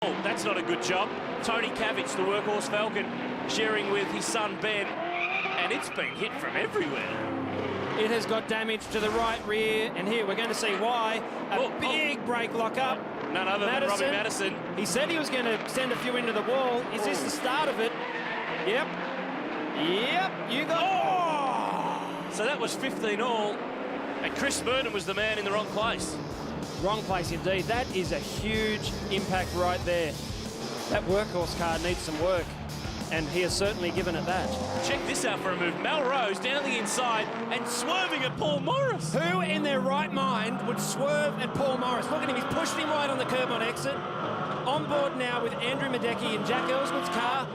Oh, that's not a good job. Tony Kavich, the workhorse Falcon, sharing with his son Ben, and it's been hit from everywhere. It has got damage to the right rear, and here we're going to see why. A big brake lock-up. None other than Robbie Madison. He said he was going to send a few into the wall. Is this the start of it? Yep. Yep, you got... Oh! So that was 15 all, and Chris Burton was the man in the wrong place. Wrong place indeed. That is a huge impact right there. That workhorse car needs some work, and he has certainly given it that. Check this out for a move. Melrose down the inside and swerving at Paul Morris. Who in their right mind would swerve at Paul Morris? Look at him, he's pushed him right on the curb on exit. On board now with Andrew Madecki in Jack Ellswood's car.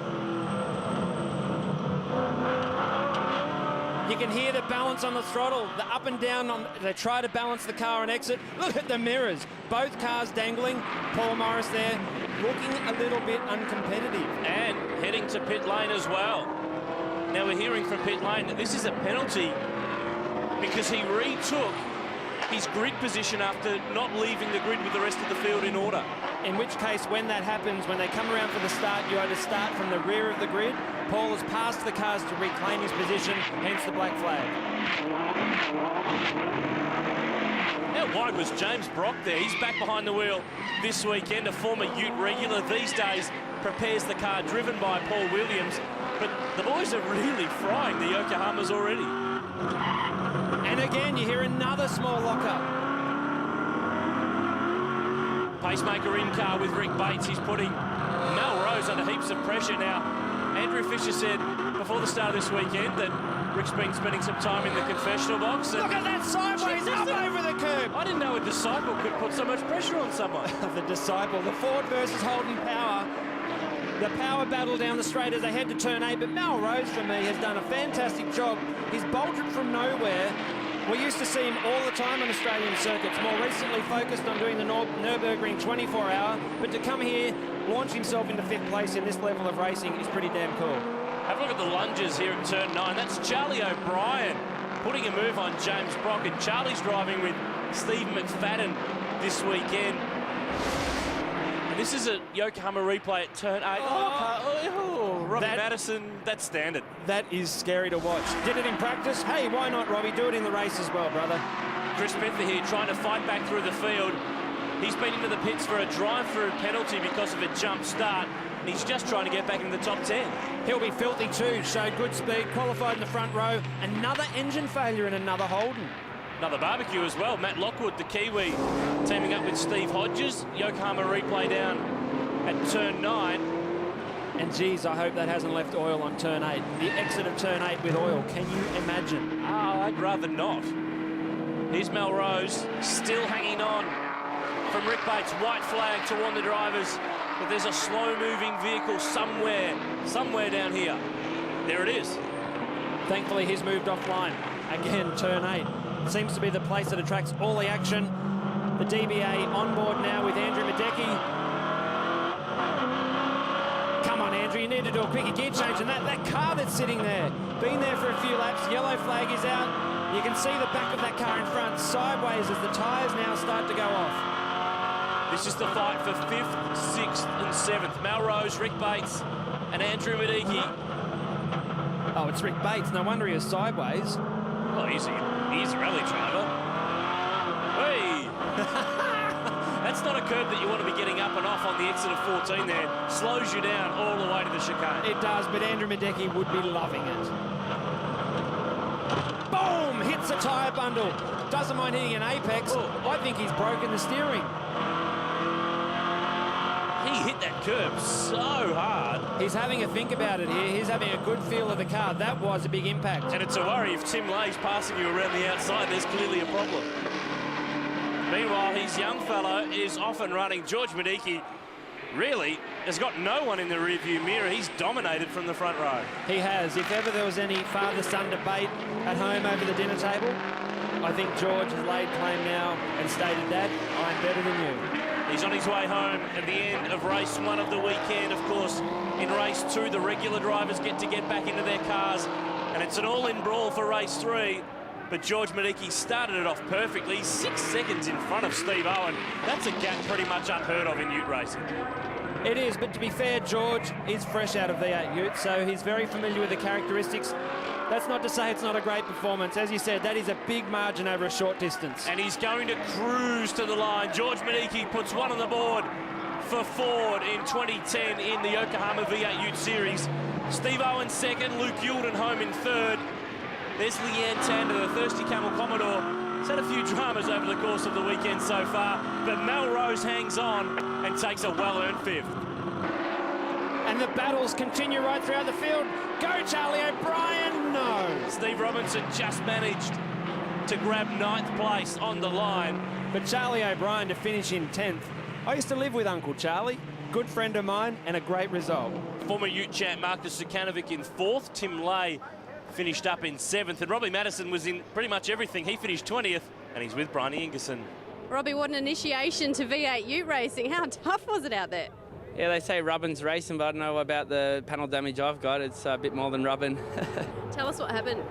You can hear the balance on the throttle, the up and down. They try to balance the car on exit. Look at the mirrors. Both cars dangling. Paul Morris there looking a little bit uncompetitive. And heading to pit lane as well. Now we're hearing from pit lane that this is a penalty because he retook his grid position after not leaving the grid with the rest of the field in order. In which case, when that happens, when they come around for the start, you either start from the rear of the grid. Paul has passed the cars to reclaim his position, hence the black flag. How wide was James Brock there? He's back behind the wheel this weekend, a former Ute regular these days, prepares the car driven by Paul Williams. But the boys are really frying the Yokohamas already. And again, you hear another small lockup. Pacemaker in car with Rick Bates. He's putting Melrose under heaps of pressure now. Andrew Fisher said before the start of this weekend that Rick's been spending some time in the confessional box. And look at that sideways up over the curb. I didn't know a disciple could put so much pressure on someone. The disciple, the Ford versus Holden power. The power battle down the straight as they head to turn 8, but Melrose, for me, has done a fantastic job. He's bolted from nowhere. We used to see him all the time on Australian circuits, more recently focused on doing the Nürburgring 24-hour, but to come here, launch himself into 5th place in this level of racing is pretty damn cool. Have a look at the lunges here at turn 9. That's Charlie O'Brien putting a move on James Brock, and Charlie's driving with Steve McFadden this weekend. And this is a Yokohama replay at turn 8. Robbie Madison, that's standard. That is scary to watch. Did it in practice? Hey, why not, Robbie? Do it in the race as well, brother. Chris Pether here trying to fight back through the field. He's been into the pits for a drive-through penalty because of a jump start, and he's just trying to get back into the top 10. He'll be filthy too. Showed good speed, qualified in the front row. Another engine failure and another Holden. Another barbecue as well. Matt Lockwood, the Kiwi, teaming up with Steve Hodges. Yokohama replay down at turn 9. And geez, I hope that hasn't left oil on turn 8. The exit of turn 8 with oil, can you imagine? Oh, I'd rather not. Here's Melrose, still hanging on from Rick Bates. White flag to warn the drivers that there's a slow-moving vehicle somewhere down here. There it is. Thankfully, he's moved offline. Again, turn 8. Seems to be the place that attracts all the action. The DBA on board now with Andrew Madecki. Come on, Andrew, you need to do a quicker gear change. And that car that's sitting there, been there for a few laps, yellow flag is out. You can see the back of that car in front sideways as the tyres now start to go off. This is the fight for 5th, 6th and 7th. Melrose, Rick Bates and Andrew Madecki. Oh, it's Rick Bates. No wonder he was sideways. Well, he's a rally driver. Hey! That's not a curb that you want to be getting up and off on the exit of 14 there. Slows you down all the way to the chicane. It does, but Andrew Madecki would be loving it. Boom! Hits a tyre bundle. Doesn't mind hitting an apex. I think he's broken the steering. He hit that curb so hard. He's having a think about it here. He's having a good feel of the car. That was a big impact. And it's a worry if Tim Lay's passing you around the outside, there's clearly a problem. Meanwhile, his young fellow is off and running. George Madecki really has got no one in the rearview mirror. He's dominated from the front row. He has. If ever there was any father-son debate at home over the dinner table, I think George has laid claim now and stated, Dad, I'm better than you. He's on his way home at the end of race 1 of the weekend. Of course, in race 2, the regular drivers get back into their cars, and it's an all-in brawl for race 3. But George Madecki started it off perfectly, 6 seconds in front of Steve Owen. That's a gap pretty much unheard of in Ute racing. It is, but to be fair, George is fresh out of V8Utes, so he's very familiar with the characteristics. That's not to say it's not a great performance. As you said, that is a big margin over a short distance. And he's going to cruise to the line. George Maniki puts one on the board for Ford in 2010 in the Yokohama V8 Ute Series. Steve Owen second, Luke Youlden home in third. There's Leanne Tander, the Thirsty Camel Commodore. He's had a few dramas over the course of the weekend so far, but Melrose hangs on and takes a well-earned fifth. And the battles continue right throughout the field. Go, Charlie O'Brien, no. Steve Robinson just managed to grab 9th place on the line. But Charlie O'Brien to finish in 10th. I used to live with Uncle Charlie, good friend of mine, and a great result. Former Ute champ Marcus Sukanovic in 4th. Tim Lay finished up in 7th. And Robbie Madison was in pretty much everything. He finished 20th, and he's with Bryony Ingerson. Robbie, what an initiation to V8 Ute racing. How tough was it out there? Yeah, they say rubbin's racing, but I don't know about the panel damage I've got. It's a bit more than rubbin. Tell us what happened.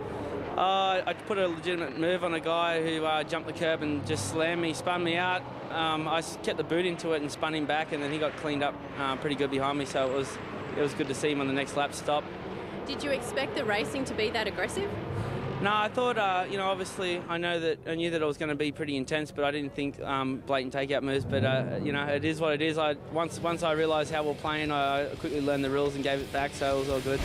I put a legitimate move on a guy who jumped the curb and just slammed me, spun me out. I kept the boot into it and spun him back, and then he got cleaned up pretty good behind me, so it was good to see him on the next lap stop. Did you expect the racing to be that aggressive? No, I thought, obviously I knew that it was going to be pretty intense, but I didn't think blatant takeout moves. But it is what it is. Once I realised how we're playing, I quickly learned the rules and gave it back, so it was all good.